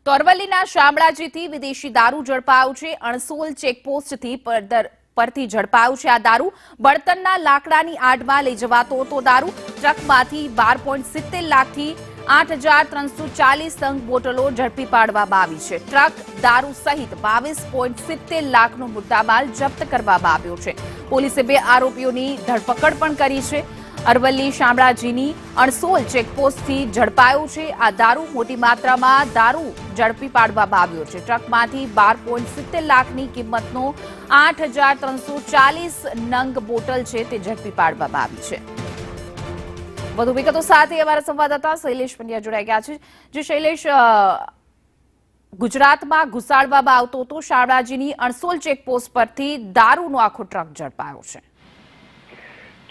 તો અરવલ્લીના શામળાજીથી વિદેશી દારૂ ઝડપાયો છે। અણસોલ ચેકપોસ્ટથી પરથી ઝડપાયો છે આ દારૂ। બળતણના લાકડાની આડમાં લઈ જવાતો હતો દારૂ। ટ્રકમાંથી 12.70 લાખથી 8,340 નંગ બોટલો ઝડપી પાડવામાં આવી છે। ટ્રક દારૂ સહિત 22.70 લાખનો મુદ્દામાલ જપ્ત કરવામાં આવ્યો છે। પોલીસે 2 આરોપીઓની ધરપકડ પણ કરી છે। અરવલ્લી શામળાજીની અણસોલ ચેકપોસ્ટથી ઝડપાયો છે આ દારૂ। મોટી માત્રામાં દારૂ ઝડપી પાડવામાં આવ્યો છે। ટ્રકમાંથી 12.70 લાખની કિંમતનો 8,340 નંગ બોટલ છે તે ઝડપી પાડવામાં આવી છે। વધુ વિગતો સાથે અમારા સંવાદદાતા શૈલેષ પંડ્યા જોડાઈ ગયા છે। જે શૈલેષ, ગુજરાતમાં ઘુસાડવામાં આવતો હતો શામળાજીની અણસોલ ચેકપોસ્ટ પરથી દારૂનો આખો ટ્રક ઝડપાયો છે।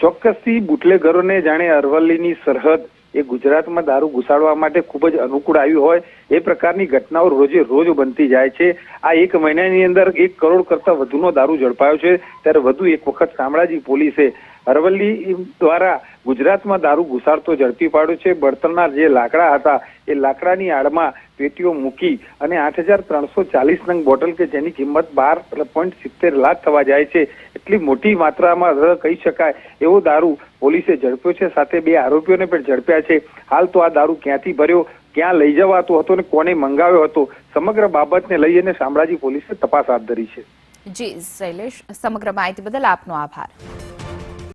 ચોક્કસથી બુટલેગરોને જાણે અરવલ્લીની સરહદ એ ગુજરાતમાં દારૂ ઘુસાડવા માટે ખૂબ જ અનુકૂળ આવ્યું હોય એ પ્રકારની ઘટનાઓ રોજે રોજ બનતી જાય છે। આ એક મહિનાની અંદર 1 કરોડ કરતા વધુનો દારૂ ઝડપાયો છે। ત્યારે વધુ એક વખત શામળાજી પોલીસે અરવલ્લી દ્વારા ગુજરાતમાં દારૂ ઘુસાડતો ઝડપી પાડ્યો છે। બળતણના જે લાકડા હતા એ લાકડાની આડમાં પેટીઓ મૂકી અને 8,340 નંગ બોટલ કે જેની કિંમત 12.70 લાખ થવા જાય છે, એટલી મોટી માત્રામાં કહી શકાય એવો દારૂ પોલીસે ઝડપ્યો છે। સાથે 2 આરોપીઓને પણ ઝડપ્યા છે। હાલ તો આ દારૂ ક્યાંથી ભર્યો, ક્યાં લઈ જવાતો હતો અને કોને મંગાવ્યો હતો, સમગ્ર બાબતને લઈ અને શામળાજી પોલીસે તપાસ હાથ ધરી છે। જી શૈલેષ, સમગ્ર માહિતી બદલ આપનો આભાર।